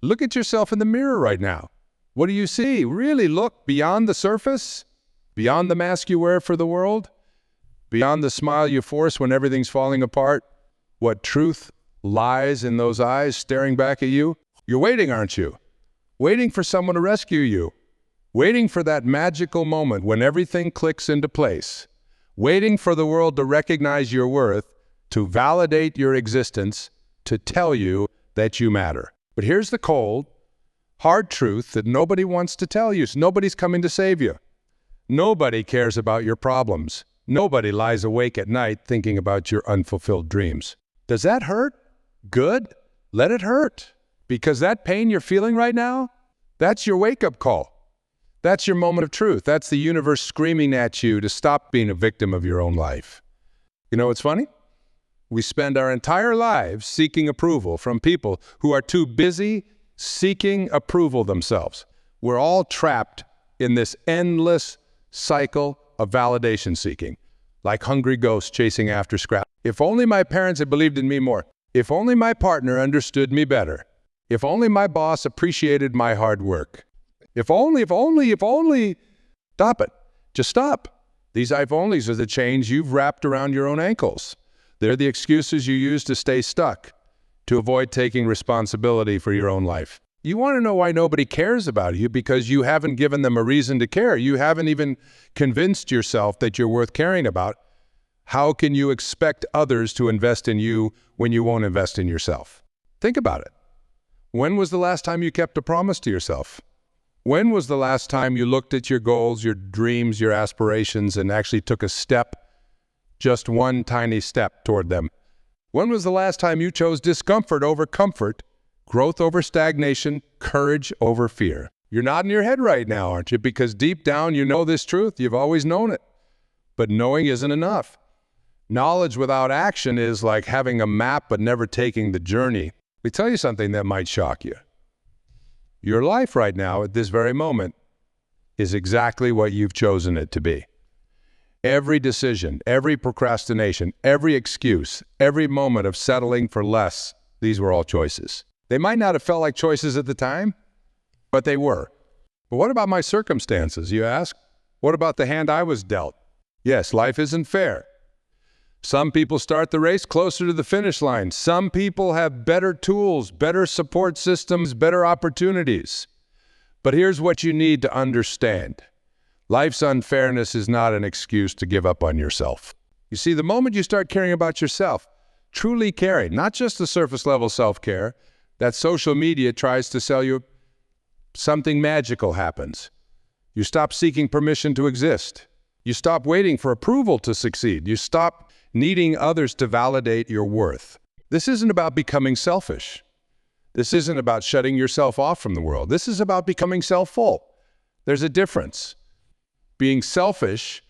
Look at yourself in the mirror right now. What do you see? Really look beyond the surface, beyond the mask you wear for the world, beyond the smile you force when everything's falling apart. What truth lies in those eyes staring back at you? You're waiting, aren't you? Waiting for someone to rescue you. Waiting for that magical moment when everything clicks into place. Waiting for the world to recognize your worth, to validate your existence, to tell you that you matter. But here's the cold, hard truth that nobody wants to tell you. Nobody's coming to save you. Nobody cares about your problems. Nobody lies awake at night thinking about your unfulfilled dreams. Does that hurt? Good. Let it hurt. Because that pain you're feeling right now, that's your wake-up call. That's your moment of truth. That's the universe screaming at you to stop being a victim of your own life. You know what's funny? We spend our entire lives seeking approval from people who are too busy seeking approval themselves. We're all trapped in this endless cycle of validation seeking, like hungry ghosts chasing after scraps. If only my parents had believed in me more. If only my partner understood me better. If only my boss appreciated my hard work. If only. Stop it. Just stop. These if onlys are the chains you've wrapped around your own ankles. They're the excuses you use to stay stuck, to avoid taking responsibility for your own life. You want to know why nobody cares about you? Because you haven't given them a reason to care. You haven't even convinced yourself that you're worth caring about. How can you expect others to invest in you when you won't invest in yourself? Think about it. When was the last time you kept a promise to yourself? When was the last time you looked at your goals, your dreams, your aspirations, and actually took a step, just one tiny step toward them? When was the last time you chose discomfort over comfort, growth over stagnation, courage over fear? You're nodding your head right now, aren't you? Because deep down you know this truth. You've always known it. But knowing isn't enough. Knowledge without action is like having a map but never taking the journey. Let me tell you something that might shock you. Your life right now, at this very moment, is exactly what you've chosen it to be. Every decision, every procrastination, every excuse, every moment of settling for less, these were all choices. They might not have felt like choices at the time, but they were. But what about my circumstances, you ask? What about the hand I was dealt? Yes, life isn't fair. Some people start the race closer to the finish line. Some people have better tools, better support systems, better opportunities. But here's what you need to understand. Life's unfairness is not an excuse to give up on yourself. You see, the moment you start caring about yourself, truly caring, not just the surface level self-care, that social media tries to sell you, something magical happens. You stop seeking permission to exist. You stop waiting for approval to succeed. You stop needing others to validate your worth. This isn't about becoming selfish. This isn't about shutting yourself off from the world. This is about becoming self-full. There's a difference. Being selfish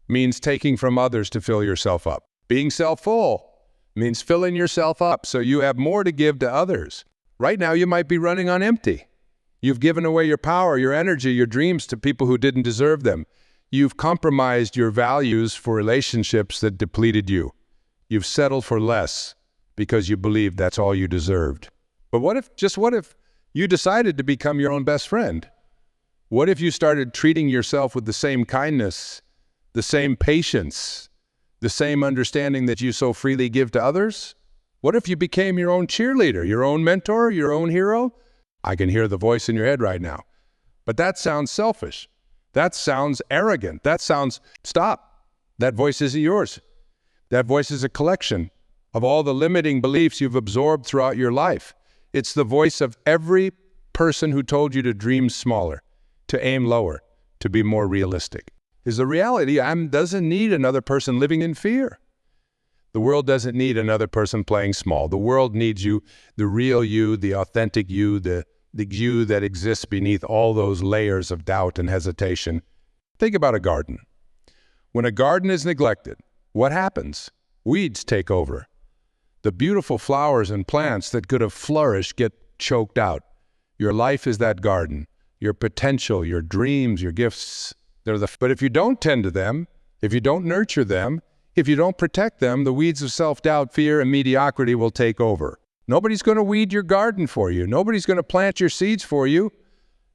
means taking from others to fill yourself up. Being self-full means filling yourself up so you have more to give to others. Right now, you might be running on empty. You've given away your power, your energy, your dreams to people who didn't deserve them. You've compromised your values for relationships that depleted you. You've settled for less because you believed that's all you deserved. But what if you decided to become your own best friend? What if you started treating yourself with the same kindness, the same patience, the same understanding that you so freely give to others? What if you became your own cheerleader, your own mentor, your own hero? I can hear the voice in your head right now. But that sounds selfish. That sounds arrogant. That sounds, stop. That voice isn't yours. That voice is a collection of all the limiting beliefs you've absorbed throughout your life. It's the voice of every person who told you to dream smaller, to aim lower, to be more realistic. Is the reality doesn't need another person living in fear. The world doesn't need another person playing small. The world needs you, the real you, the authentic you, the you that exists beneath all those layers of doubt and hesitation. Think about a garden. When a garden is neglected, what happens? Weeds take over. The beautiful flowers and plants that could have flourished get choked out. Your life is that garden. Your potential, your dreams, your gifts, but if you don't tend to them, if you don't nurture them, if you don't protect them, the weeds of self-doubt, fear, and mediocrity will take over. Nobody's going to weed your garden for you. Nobody's going to plant your seeds for you.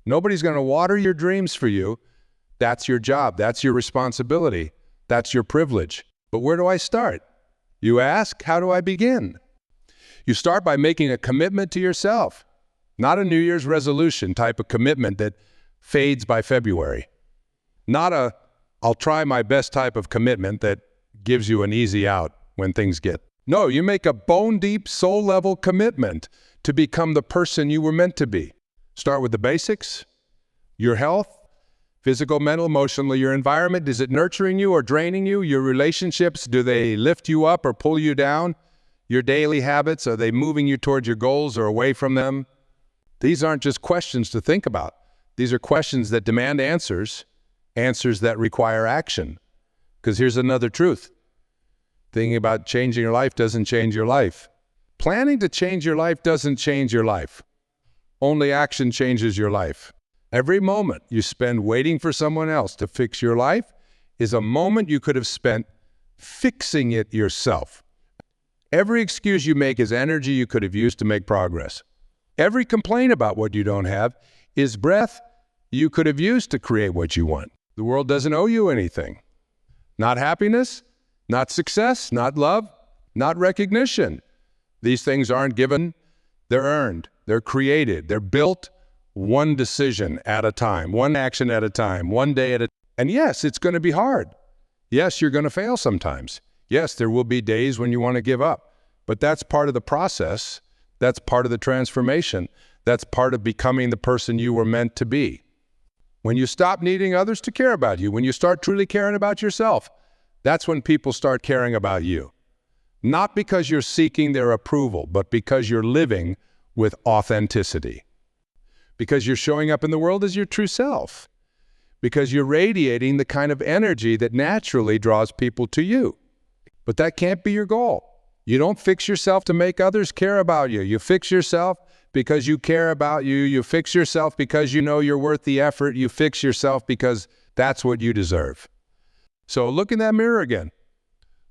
Nobody's going to water your dreams for you. That's your job. That's your responsibility. That's your privilege. But where do I start? You ask, how do I begin? You start by making a commitment to yourself, not a New Year's resolution type of commitment that fades by February. Not a, I'll try my best type of commitment that gives you an easy out when things get. No, you make a bone-deep, soul-level commitment to become the person you were meant to be. Start with the basics. Your health, physical, mental, emotional, your environment. Is it nurturing you or draining you? Your relationships, do they lift you up or pull you down? Your daily habits, are they moving you towards your goals or away from them? These aren't just questions to think about. These are questions that demand answers, answers that require action. Because here's another truth. Thinking about changing your life doesn't change your life. Planning to change your life doesn't change your life. Only action changes your life. Every moment you spend waiting for someone else to fix your life is a moment you could have spent fixing it yourself. Every excuse you make is energy you could have used to make progress. Every complaint about what you don't have is breath you could have used to create what you want. The world doesn't owe you anything. Not happiness, not success, not love, not recognition. These things aren't given, they're earned, they're created, they're built one decision at a time, one action at a time, one day at a time. And yes, it's going to be hard. Yes, you're going to fail sometimes. Yes, there will be days when you want to give up, but that's part of the process. That's part of the transformation. That's part of becoming the person you were meant to be. When you stop needing others to care about you, when you start truly caring about yourself, that's when people start caring about you. Not because you're seeking their approval, but because you're living with authenticity. Because you're showing up in the world as your true self. Because you're radiating the kind of energy that naturally draws people to you. But that can't be your goal. You don't fix yourself to make others care about you. You fix yourself because you care about you. You fix yourself because you know you're worth the effort. You fix yourself because that's what you deserve. So look in that mirror again.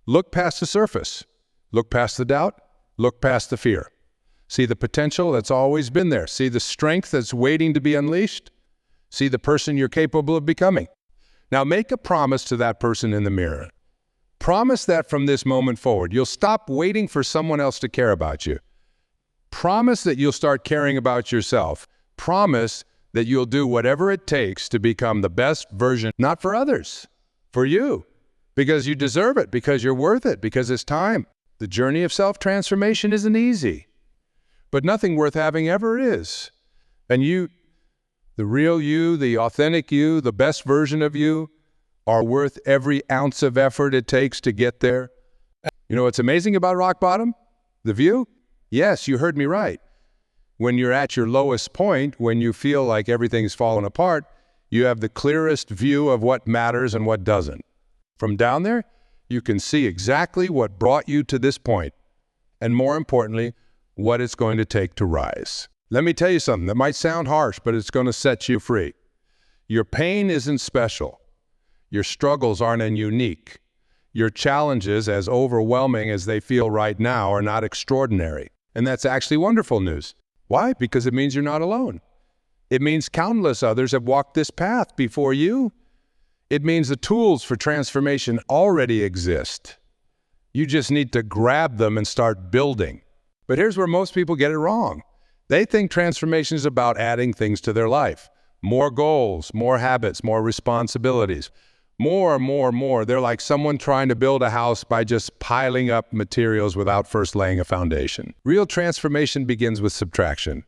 Look past the surface. Look past the doubt. Look past the fear. See the potential that's always been there. See the strength that's waiting to be unleashed. See the person you're capable of becoming. Now make a promise to that person in the mirror. Promise that from this moment forward, you'll stop waiting for someone else to care about you. Promise that you'll start caring about yourself. Promise that you'll do whatever it takes to become the best version, not for others, for you, because you deserve it, because you're worth it, because it's time. The journey of self-transformation isn't easy, but nothing worth having ever is. And you, the real you, the authentic you, the best version of you, are worth every ounce of effort it takes to get there. You know what's amazing about rock bottom? The view? Yes, you heard me right. When you're at your lowest point, when you feel like everything's fallen apart, you have the clearest view of what matters and what doesn't. From down there, you can see exactly what brought you to this point, and more importantly, what it's going to take to rise. Let me tell you something that might sound harsh, but it's going to set you free. Your pain isn't special. Your struggles aren't unique. Your challenges, as overwhelming as they feel right now, are not extraordinary. And that's actually wonderful news. Why? Because it means you're not alone. It means countless others have walked this path before you. It means the tools for transformation already exist. You just need to grab them and start building. But here's where most people get it wrong. They think transformation is about adding things to their life. More goals, more habits, more responsibilities. More. They're like someone trying to build a house by just piling up materials without first laying a foundation. Real transformation begins with subtraction.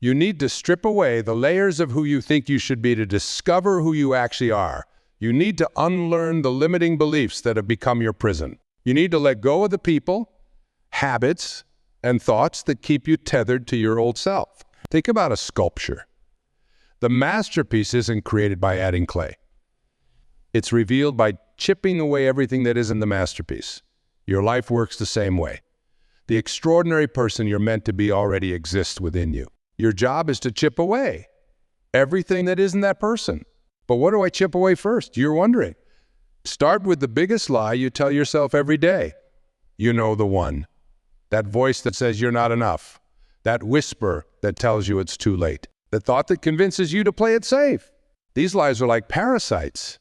You need to strip away the layers of who you think you should be to discover who you actually are. You need to unlearn the limiting beliefs that have become your prison. You need to let go of the people, habits, and thoughts that keep you tethered to your old self. Think about a sculpture. The masterpiece isn't created by adding clay. It's revealed by chipping away everything that isn't the masterpiece. Your life works the same way. The extraordinary person you're meant to be already exists within you. Your job is to chip away everything that isn't that person. But what do I chip away first? You're wondering. Start with the biggest lie you tell yourself every day. You know the one. that voice that says you're not enough, that whisper that tells you it's too late, the thought that convinces you to play it safe. These lies are like parasites,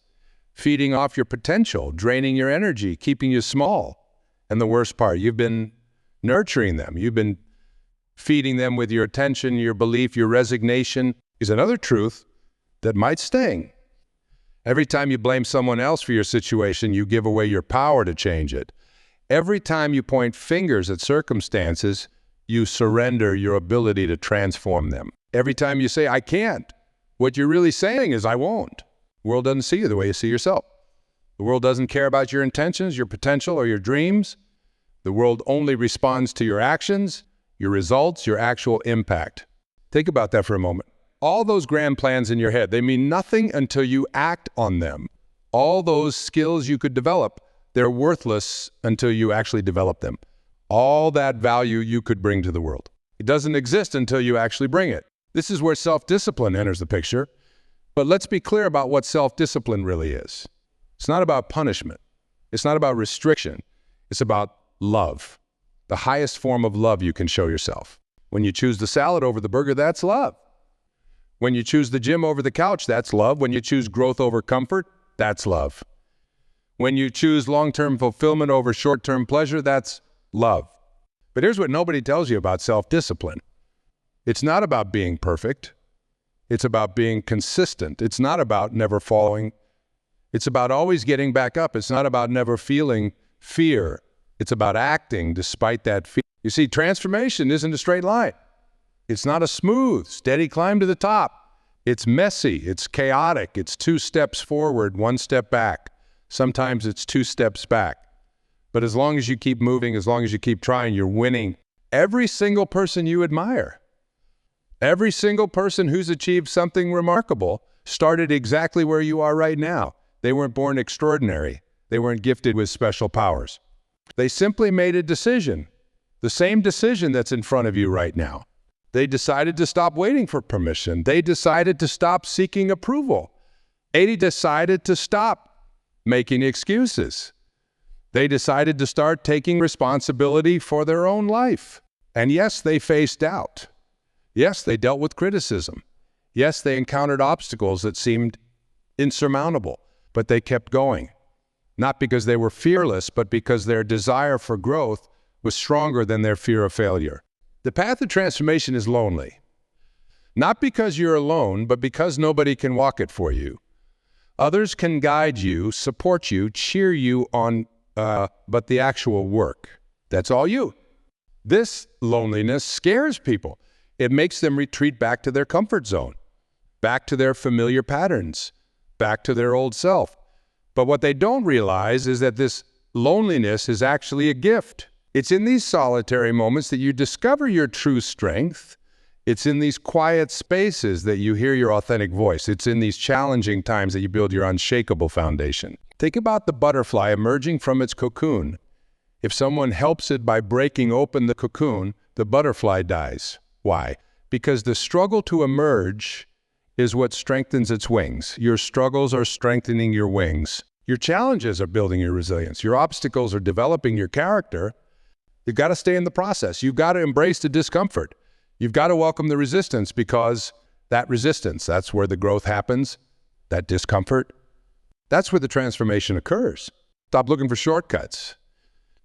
feeding off your potential, draining your energy, keeping you small. And the worst part, you've been nurturing them. You've been feeding them with your attention, your belief, your resignation. Is another truth that might sting. Every time you blame someone else for your situation, you give away your power to change it. Every time you point fingers at circumstances, you surrender your ability to transform them. Every time you say, I can't, what you're really saying is, I won't. The world doesn't see you the way you see yourself. The world doesn't care about your intentions, your potential, or your dreams. The world only responds to your actions, your results, your actual impact. Think about that for a moment. All those grand plans in your head, they mean nothing until you act on them. All those skills you could develop, they're worthless until you actually develop them. All that value you could bring to the world, it doesn't exist until you actually bring it. This is where self-discipline enters the picture. But let's be clear about what self-discipline really is. It's not about punishment. It's not about restriction. It's about love, the highest form of love you can show yourself. When you choose the salad over the burger, that's love. When you choose the gym over the couch, that's love. When you choose growth over comfort, that's love. When you choose long-term fulfillment over short-term pleasure, that's love. But here's what nobody tells you about self-discipline. It's not about being perfect. It's about being consistent. It's not about never falling. It's about always getting back up. It's not about never feeling fear. It's about acting despite that fear. You see, transformation isn't a straight line. It's not a smooth, steady climb to the top. It's messy. It's chaotic. It's 2 steps forward, 1 step back. Sometimes it's 2 steps back. But as long as you keep moving, as long as you keep trying, you're winning. Every single person you admire, every single person who's achieved something remarkable started exactly where you are right now. They weren't born extraordinary. They weren't gifted with special powers. They simply made a decision, the same decision that's in front of you right now. They decided to stop waiting for permission. They decided to stop seeking approval. They decided to stop making excuses. They decided to start taking responsibility for their own life. And yes, they faced doubt. Yes, they dealt with criticism. Yes, they encountered obstacles that seemed insurmountable, but they kept going. Not because they were fearless, but because their desire for growth was stronger than their fear of failure. The path of transformation is lonely. Not because you're alone, but because nobody can walk it for you. Others can guide you, support you, cheer you on, but the actual work, that's all you. This loneliness scares people. It makes them retreat back to their comfort zone, back to their familiar patterns, back to their old self. But what they don't realize is that this loneliness is actually a gift. It's in these solitary moments that you discover your true strength. It's in these quiet spaces that you hear your authentic voice. It's in these challenging times that you build your unshakable foundation. Think about the butterfly emerging from its cocoon. If someone helps it by breaking open the cocoon, the butterfly dies. Why? Because the struggle to emerge is what strengthens its wings. Your struggles are strengthening your wings. Your challenges are building your resilience. Your obstacles are developing your character. You've got to stay in the process. You've got to embrace the discomfort. You've got to welcome the resistance, because that resistance, that's where the growth happens. That discomfort, that's where the transformation occurs. Stop looking for shortcuts.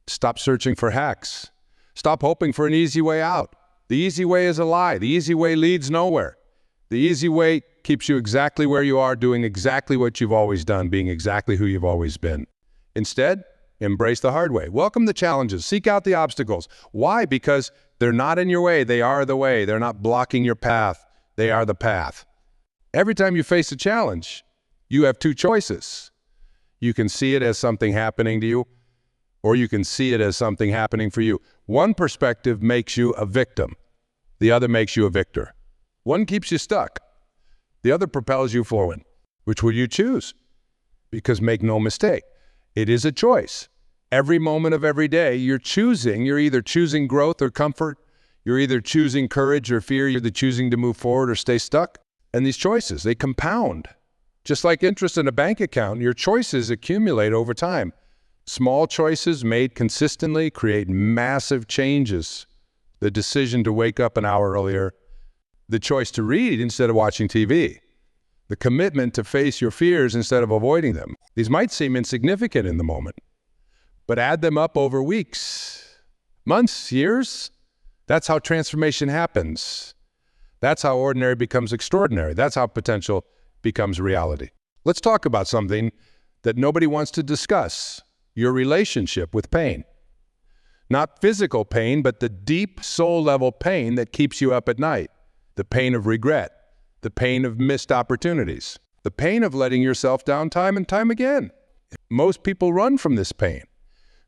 Stop searching for hacks. Stop hoping for an easy way out. The easy way is a lie. The easy way leads nowhere. The easy way keeps you exactly where you are, doing exactly what you've always done, being exactly who you've always been. Instead, embrace the hard way. Welcome the challenges. Seek out the obstacles. Why? Because they're not in your way. They are the way. They're not blocking your path. They are the path. Every time you face a challenge, you have 2 choices. You can see it as something happening to you, or you can see it as something happening for you. One perspective makes you a victim. The other makes you a victor. One keeps you stuck. The other propels you forward. Which will you choose? Because make no mistake, it is a choice. Every moment of every day, you're either choosing growth or comfort. You're either choosing courage or fear. You're either choosing to move forward or stay stuck. And these choices, they compound. Just like interest in a bank account, your choices accumulate over time. Small choices made consistently create massive changes. The decision to wake up an hour earlier, the choice to read instead of watching TV, the commitment to face your fears instead of avoiding them. These might seem insignificant in the moment, but add them up over weeks, months, years. That's how transformation happens. That's how ordinary becomes extraordinary. That's how potential becomes reality. Let's talk about something that nobody wants to discuss: your relationship with pain. Not physical pain, but the deep soul-level pain that keeps you up at night. The pain of regret, the pain of missed opportunities, the pain of letting yourself down time and time again. Most people run from this pain.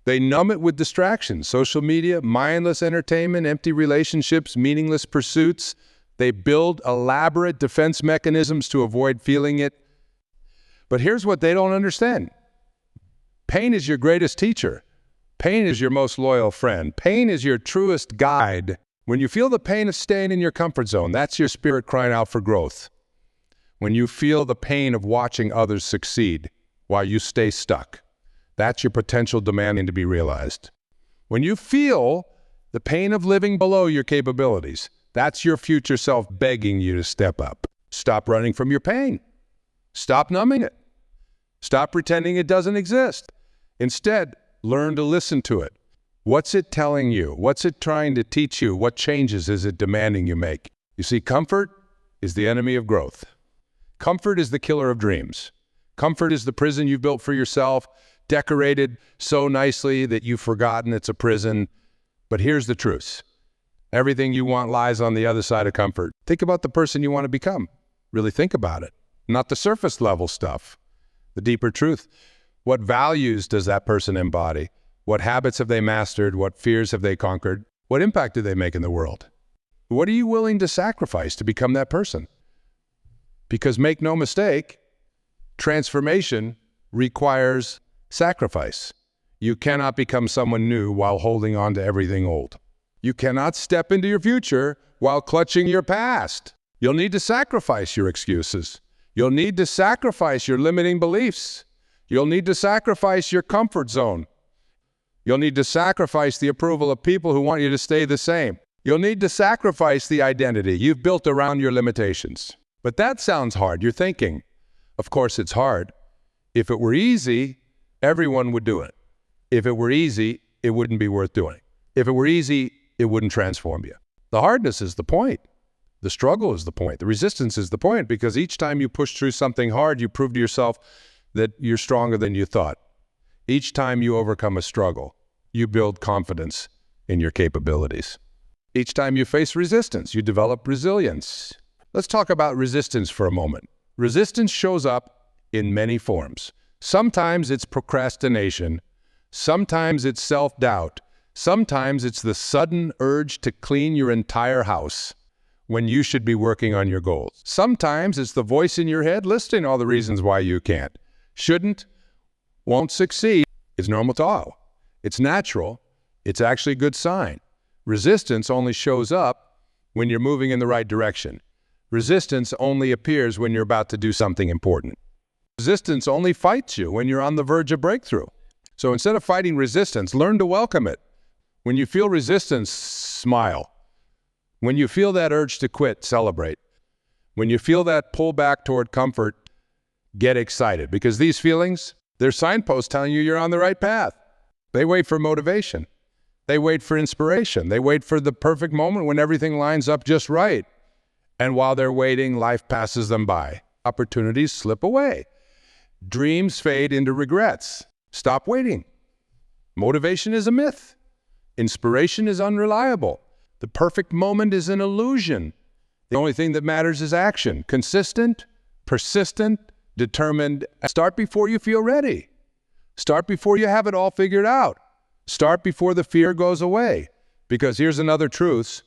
They numb it with distractions, social media, mindless entertainment, empty relationships, meaningless pursuits. They build elaborate defense mechanisms to avoid feeling it. But here's what they don't understand. Pain is your greatest teacher. Pain is your most loyal friend. Pain is your truest guide. When you feel the pain of staying in your comfort zone, that's your spirit crying out for growth. When you feel the pain of watching others succeed while you stay stuck, that's your potential demanding to be realized. When you feel the pain of living below your capabilities, that's your future self begging you to step up. Stop running from your pain. Stop numbing it. Stop pretending it doesn't exist. Instead, learn to listen to it. What's it telling you? What's it trying to teach you? What changes is it demanding you make? You see, comfort is the enemy of growth. Comfort is the killer of dreams. Comfort is the prison you've built for yourself, decorated so nicely that you've forgotten it's a prison. But here's the truth. Everything you want lies on the other side of comfort. Think about the person you want to become. Really think about it. Not the surface level stuff. The deeper truth. What values does that person embody? What habits have they mastered? What fears have they conquered? What impact do they make in the world? What are you willing to sacrifice to become that person? Because make no mistake, transformation requires sacrifice. You cannot become someone new while holding on to everything old. You cannot step into your future while clutching your past. You'll need to sacrifice your excuses. You'll need to sacrifice your limiting beliefs. You'll need to sacrifice your comfort zone. You'll need to sacrifice the approval of people who want you to stay the same. You'll need to sacrifice the identity you've built around your limitations. But that sounds hard. You're thinking, of course it's hard. If it were easy, everyone would do it. If it were easy, it wouldn't be worth doing. If it were easy, it wouldn't transform you. The hardness is the point. The struggle is the point. The resistance is the point, because each time you push through something hard, you prove to yourself that you're stronger than you thought. Each time you overcome a struggle, you build confidence in your capabilities. Each time you face resistance, you develop resilience. Let's talk about resistance for a moment. Resistance shows up in many forms. Sometimes it's procrastination. Sometimes it's self-doubt. Sometimes it's the sudden urge to clean your entire house when you should be working on your goals. Sometimes it's the voice in your head listing all the reasons why you can't, shouldn't, won't succeed. It's normal to all. It's natural. It's actually a good sign. Resistance only shows up when you're moving in the right direction. Resistance only appears when you're about to do something important. Resistance only fights you when you're on the verge of breakthrough. So instead of fighting resistance, learn to welcome it. When you feel resistance, smile. When you feel that urge to quit, celebrate. When you feel that pull back toward comfort, get excited, because these feelings, they're signposts telling you you're on the right path. They wait for motivation. They wait for inspiration. They wait for the perfect moment when everything lines up just right. And while they're waiting, life passes them by. Opportunities slip away. Dreams fade into regrets. Stop waiting. Motivation is a myth. Inspiration is unreliable. The perfect moment is an illusion. The only thing that matters is action. Consistent, persistent, determined. Start before you feel ready. Start before you have it all figured out. Start before the fear goes away. Because here's another truth.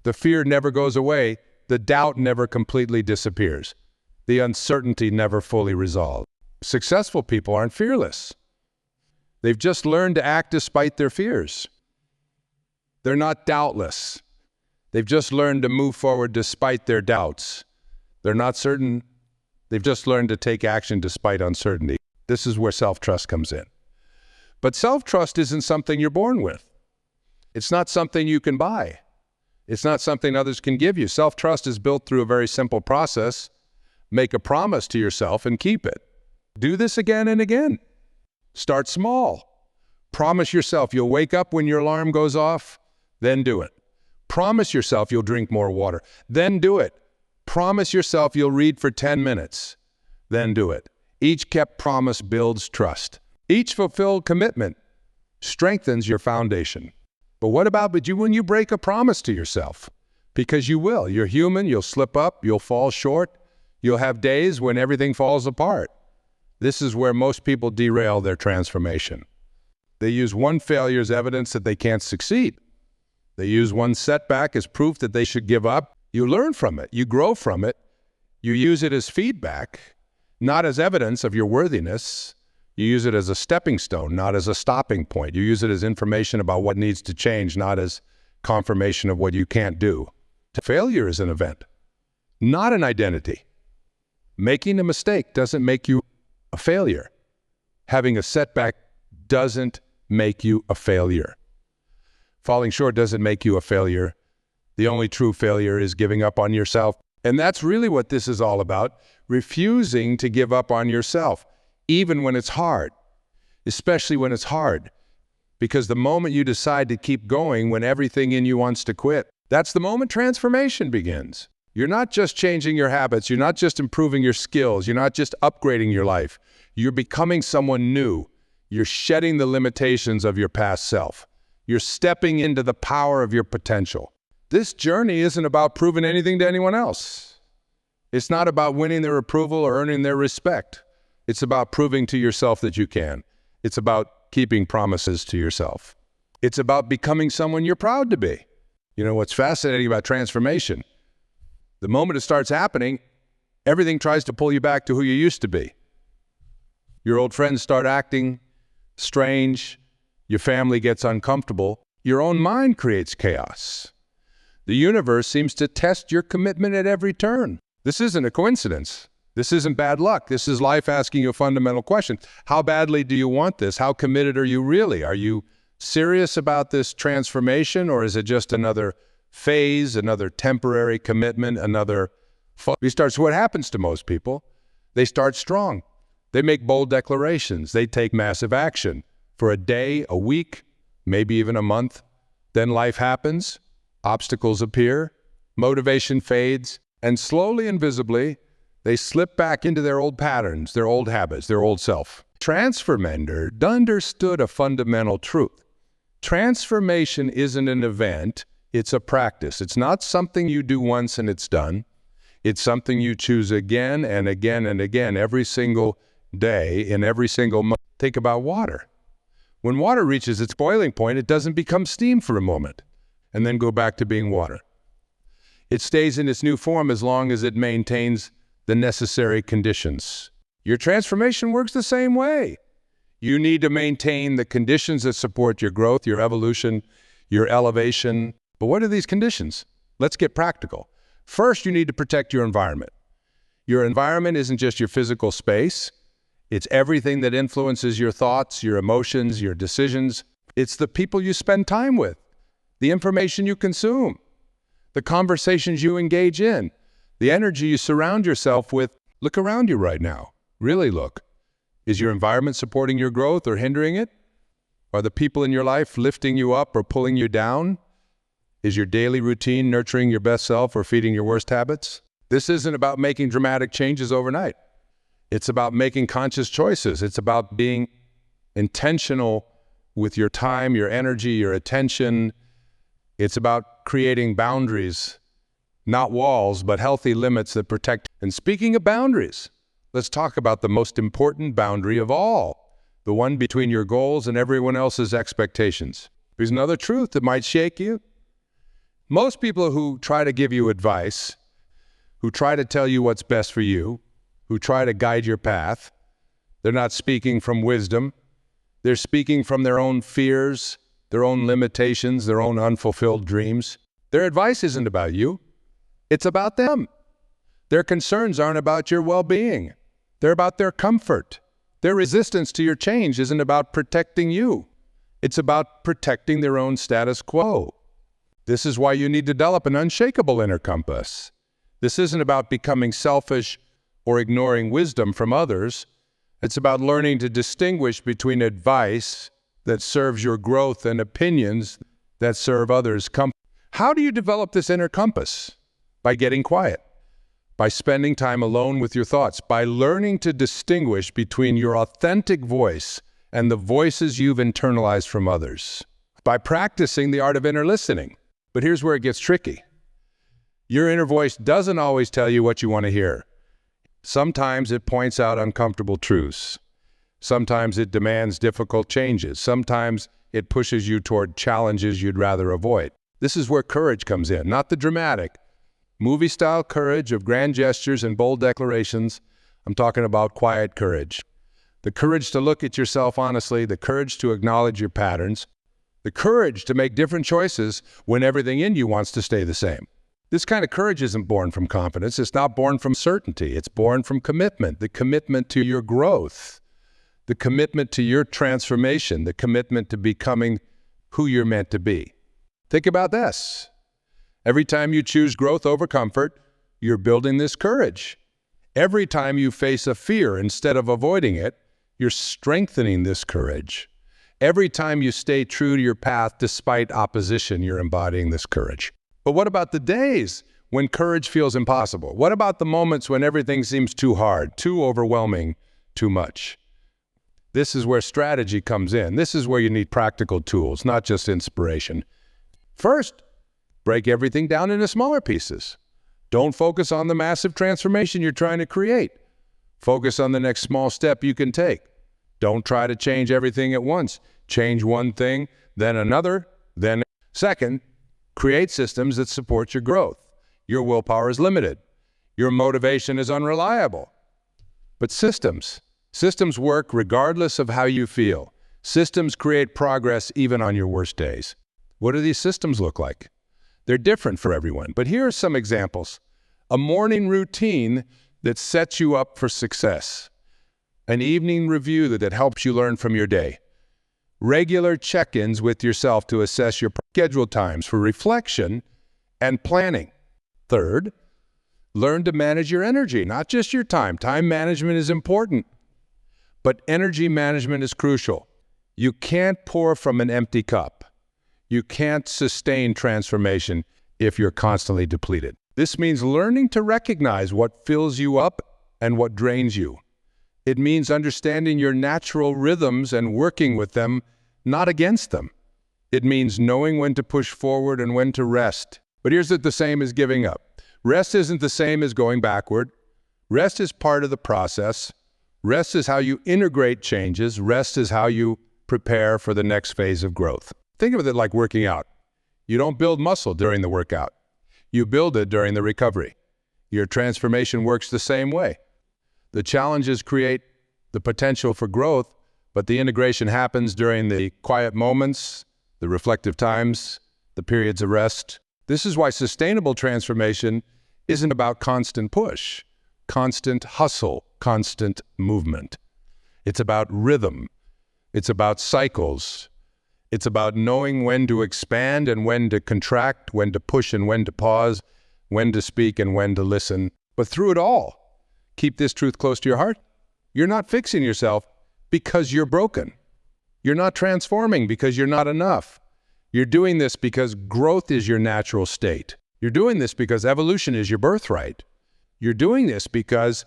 The fear never goes away. The doubt never completely disappears. The uncertainty never fully resolves. Successful people aren't fearless. They've just learned to act despite their fears. They're not doubtless. They've just learned to move forward despite their doubts. They're not certain. They've just learned to take action despite uncertainty. This is where self-trust comes in. But self-trust isn't something you're born with. It's not something you can buy. It's not something others can give you. Self-trust is built through a very simple process. Make a promise to yourself and keep it. Do this again and again. Start small. Promise yourself you'll wake up when your alarm goes off, then do it. Promise yourself you'll drink more water, then do it. Promise yourself you'll read for 10 minutes, then do it. Each kept promise builds trust. Each fulfilled commitment strengthens your foundation. But what about when you break a promise to yourself? Because you will. You're human, you'll slip up, you'll fall short, you'll have days when everything falls apart. This is where most people derail their transformation. They use one failure as evidence that they can't succeed. They use one setback as proof that they should give up. You learn from it, you grow from it, you use it as feedback, not as evidence of your worthiness. You use it as a stepping stone, not as a stopping point. You use it as information about what needs to change, not as confirmation of what you can't do. Failure is an event, not an identity. Making a mistake doesn't make you a failure. Having a setback doesn't make you a failure. Falling short doesn't make you a failure. The only true failure is giving up on yourself. And that's really what this is all about, refusing to give up on yourself, even when it's hard, especially when it's hard. Because the moment you decide to keep going when everything in you wants to quit, that's the moment transformation begins. You're not just changing your habits, you're not just improving your skills, you're not just upgrading your life. You're becoming someone new. You're shedding the limitations of your past self. You're stepping into the power of your potential. This journey isn't about proving anything to anyone else. It's not about winning their approval or earning their respect. It's about proving to yourself that you can. It's about keeping promises to yourself. It's about becoming someone you're proud to be. You know what's fascinating about transformation? The moment it starts happening, everything tries to pull you back to who you used to be. Your old friends start acting strange. Your family gets uncomfortable. Your own mind creates chaos. The universe seems to test your commitment at every turn. This isn't a coincidence. This isn't bad luck. This is life asking you a fundamental question. How badly do you want this? How committed are you really? Are you serious about this transformation, or is it just another phase, another temporary commitment, another... So what happens to most people? They start strong. They make bold declarations. They take massive action for a day, a week, maybe even a month. Then life happens, obstacles appear, motivation fades, and slowly and visibly, they slip back into their old patterns, their old habits, their old self. Transformender understood a fundamental truth. Transformation isn't an event, it's a practice. It's not something you do once and it's done. It's something you choose again and again and again, every single day, in every single month. Think about water. When water reaches its boiling point, it doesn't become steam for a moment and then go back to being water. It stays in its new form as long as it maintains the necessary conditions. Your transformation works the same way. You need to maintain the conditions that support your growth, your evolution, your elevation. But what are these conditions? Let's get practical. First, you need to protect your environment. Your environment isn't just your physical space. It's everything that influences your thoughts, your emotions, your decisions. It's the people you spend time with, the information you consume, the conversations you engage in, the energy you surround yourself with. Look around you right now. Really look. Is your environment supporting your growth or hindering it? Are the people in your life lifting you up or pulling you down? Is your daily routine nurturing your best self or feeding your worst habits? This isn't about making dramatic changes overnight. It's about making conscious choices. It's about being intentional with your time, your energy, your attention. It's about creating boundaries, not walls, but healthy limits that protect. And speaking of boundaries, let's talk about the most important boundary of all, the one between your goals and everyone else's expectations. Here's another truth that might shake you. Most people who try to give you advice, who try to tell you what's best for you, who try to guide your path, they're not speaking from wisdom. They're speaking from their own fears, their own limitations, their own unfulfilled dreams. Their advice isn't about you. It's about them. Their concerns aren't about your well-being. They're about their comfort, Their resistance to your change isn't about protecting you. It's about protecting their own status quo. This is why you need to develop an unshakable inner compass. This isn't about becoming selfish or ignoring wisdom from others. It's about learning to distinguish between advice that serves your growth and opinions that serve others' comfort. How do you develop this inner compass? By getting quiet, by spending time alone with your thoughts, by learning to distinguish between your authentic voice and the voices you've internalized from others, by practicing the art of inner listening. But here's where it gets tricky. Your inner voice doesn't always tell you what you want to hear. Sometimes it points out uncomfortable truths. Sometimes it demands difficult changes. Sometimes it pushes you toward challenges you'd rather avoid. This is where courage comes in, not the dramatic, movie-style courage of grand gestures and bold declarations. I'm talking about quiet courage. The courage to look at yourself honestly, the courage to acknowledge your patterns, the courage to make different choices when everything in you wants to stay the same. This kind of courage isn't born from confidence. It's not born from certainty. It's born from commitment, the commitment to your growth, the commitment to your transformation, the commitment to becoming who you're meant to be. Think about this. Every time you choose growth over comfort, you're building this courage. Every time you face a fear instead of avoiding it, you're strengthening this courage. Every time you stay true to your path despite opposition, you're embodying this courage. But what about the days when courage feels impossible? What about the moments when everything seems too hard, too overwhelming, too much? This is where strategy comes in. This is where you need practical tools, not just inspiration. First, break everything down into smaller pieces. Don't focus on the massive transformation you're trying to create. Focus on the next small step you can take. Don't try to change everything at once. Change one thing, then another, then second. Create systems that support your growth. Your willpower is limited. Your motivation is unreliable. But systems work regardless of how you feel. Systems create progress even on your worst days. What do these systems look like? They're different for everyone, but here are some examples. A morning routine that sets you up for success. An evening review that helps you learn from your day. Regular check-ins with yourself to assess your scheduled times for reflection and planning. Third, learn to manage your energy, not just your time. Time management is important, but energy management is crucial. You can't pour from an empty cup. You can't sustain transformation if you're constantly depleted. This means learning to recognize what fills you up and what drains you. It means understanding your natural rhythms and working with them, not against them. It means knowing when to push forward and when to rest. But here's the same as giving up. Rest isn't the same as going backward. Rest is part of the process. Rest is how you integrate changes. Rest is how you prepare for the next phase of growth. Think of it like working out. You don't build muscle during the workout. You build it during the recovery. Your transformation works the same way. The challenges create the potential for growth, but the integration happens during the quiet moments, the reflective times, the periods of rest. This is why sustainable transformation isn't about constant push, constant hustle, constant movement. It's about rhythm. It's about cycles. It's about knowing when to expand and when to contract, when to push and when to pause, when to speak and when to listen. But through it all, keep this truth close to your heart. You're not fixing yourself because you're broken. You're not transforming because you're not enough. You're doing this because growth is your natural state. You're doing this because evolution is your birthright. You're doing this because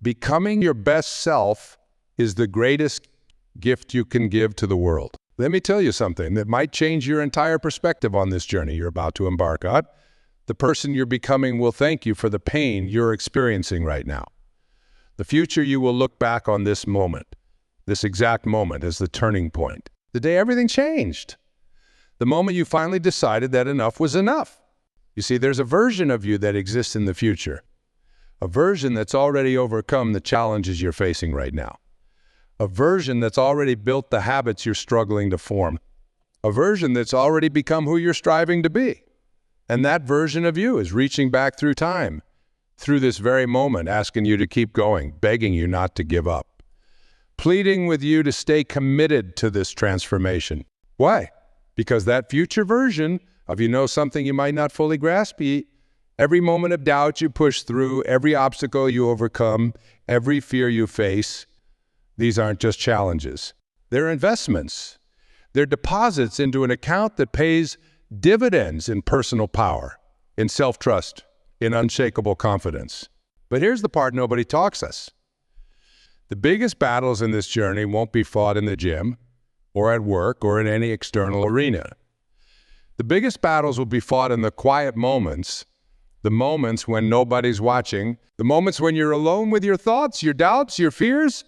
becoming your best self is the greatest gift you can give to the world. Let me tell you something that might change your entire perspective on this journey you're about to embark on. The person you're becoming will thank you for the pain you're experiencing right now. The future you will look back on this moment, this exact moment, as the turning point. The day everything changed. The moment you finally decided that enough was enough. You see, there's a version of you that exists in the future. A version that's already overcome the challenges you're facing right now. A version that's already built the habits you're struggling to form. A version that's already become who you're striving to be. And that version of you is reaching back through time, through this very moment, asking you to keep going, begging you not to give up. pleading with you to stay committed to this transformation. Why? Because that future version of something you might not fully grasp, every moment of doubt you push through, every obstacle you overcome, every fear you face, these aren't just challenges. They're investments. They're deposits into an account that pays dividends in personal power, in self-trust, in unshakable confidence. But here's the part nobody talks us. The biggest battles in this journey won't be fought in the gym or at work or in any external arena. The biggest battles will be fought in the quiet moments, the moments when nobody's watching, the moments when you're alone with your thoughts, your doubts, your fears.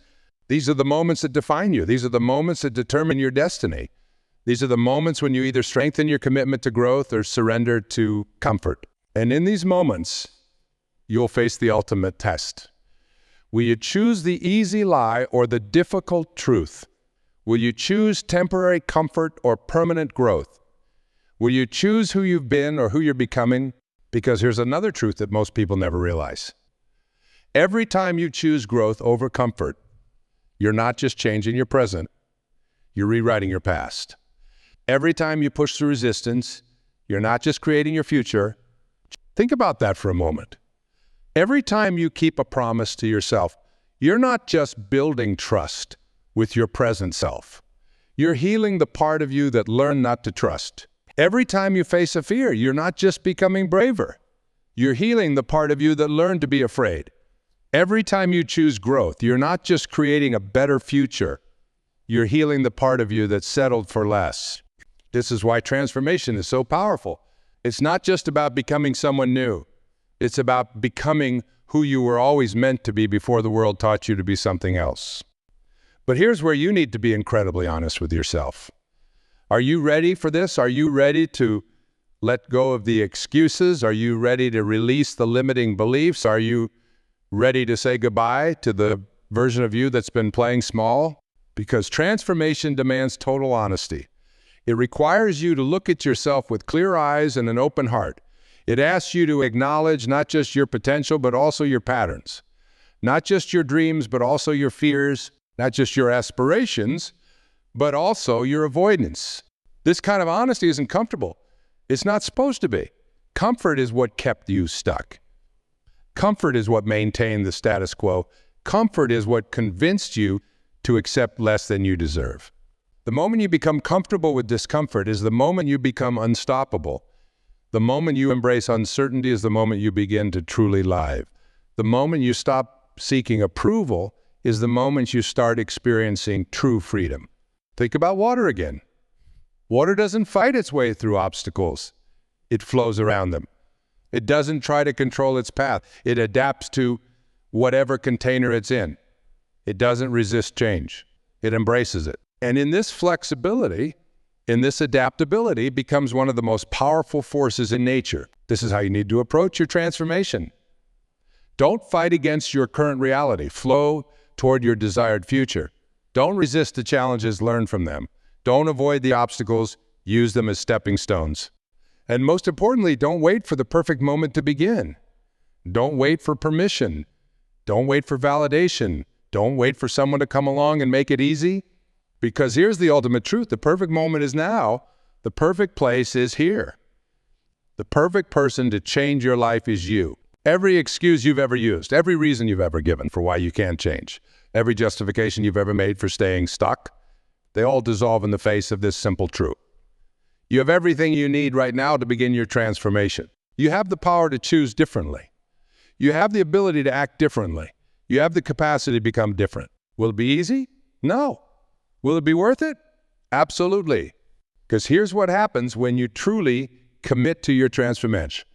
These are the moments that define you. These are the moments that determine your destiny. These are the moments when you either strengthen your commitment to growth or surrender to comfort. And in these moments, you'll face the ultimate test. Will you choose the easy lie or the difficult truth? Will you choose temporary comfort or permanent growth? Will you choose who you've been or who you're becoming? Because here's another truth that most people never realize. Every time you choose growth over comfort, you're not just changing your present, you're rewriting your past. Every time you push through resistance, you're not just creating your future. Think about that for a moment. Every time you keep a promise to yourself, you're not just building trust with your present self. You're healing the part of you that learned not to trust. Every time you face a fear, you're not just becoming braver. You're healing the part of you that learned to be afraid. Every time you choose growth, you're not just creating a better future. You're healing the part of you that settled for less. This is why transformation is so powerful. It's not just about becoming someone new. It's about becoming who you were always meant to be before the world taught you to be something else. But here's where you need to be incredibly honest with yourself. Are you ready for this? Are you ready to let go of the excuses? Are you ready to release the limiting beliefs? Are you ready to say goodbye to the version of you that's been playing small? Because transformation demands total honesty. It requires you to look at yourself with clear eyes and an open heart. It asks you to acknowledge not just your potential, but also your patterns. Not just your dreams, but also your fears. Not just your aspirations, but also your avoidance. This kind of honesty isn't comfortable. It's not supposed to be. Comfort is what kept you stuck. Comfort is what maintained the status quo. Comfort is what convinced you to accept less than you deserve. The moment you become comfortable with discomfort is the moment you become unstoppable. The moment you embrace uncertainty is the moment you begin to truly live. The moment you stop seeking approval is the moment you start experiencing true freedom. Think about water again. Water doesn't fight its way through obstacles. It flows around them. It doesn't try to control its path. It adapts to whatever container it's in. It doesn't resist change. It embraces it. And in this flexibility, in this adaptability, becomes one of the most powerful forces in nature. This is how you need to approach your transformation. Don't fight against your current reality. Flow toward your desired future. Don't resist the challenges, learn from them. Don't avoid the obstacles, use them as stepping stones. And most importantly, don't wait for the perfect moment to begin. Don't wait for permission. Don't wait for validation. Don't wait for someone to come along and make it easy. Because here's the ultimate truth. The perfect moment is now. The perfect place is here. The perfect person to change your life is you. Every excuse you've ever used, every reason you've ever given for why you can't change, every justification you've ever made for staying stuck, they all dissolve in the face of this simple truth. You have everything you need right now to begin your transformation. You have the power to choose differently. You have the ability to act differently. You have the capacity to become different. Will it be easy? No. Will it be worth it? Absolutely. Because here's what happens when you truly commit to your transformation.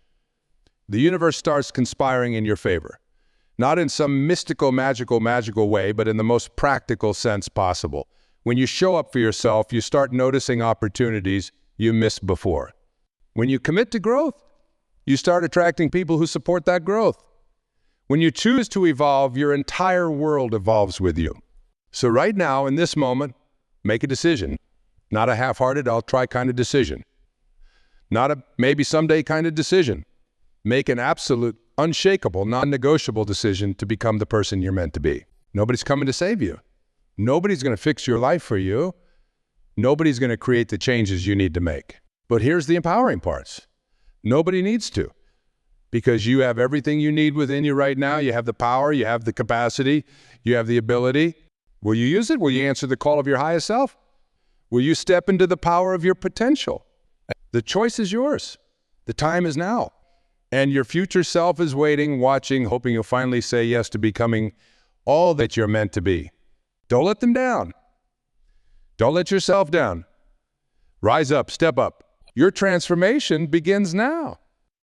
The universe starts conspiring in your favor. Not in some mystical, magical way, but in the most practical sense possible. When you show up for yourself, you start noticing opportunities you missed before. When you commit to growth, you start attracting people who support that growth. When you choose to evolve, your entire world evolves with you. So right now, in this moment, make a decision. Not a half-hearted, I'll try kind of decision. Not a maybe someday kind of decision. Make an absolute, unshakable, non-negotiable decision to become the person you're meant to be. Nobody's coming to save you. Nobody's going to fix your life for you. Nobody's going to create the changes you need to make. But here's the empowering parts. Nobody needs to, because you have everything you need within you right now. You have the power, you have the capacity, you have the ability. Will you use it? Will you answer the call of your highest self? Will you step into the power of your potential? The choice is yours. The time is now. And your future self is waiting, watching, hoping you'll finally say yes to becoming all that you're meant to be. Don't let them down. Don't let yourself down. Rise up, step up. Your transformation begins now.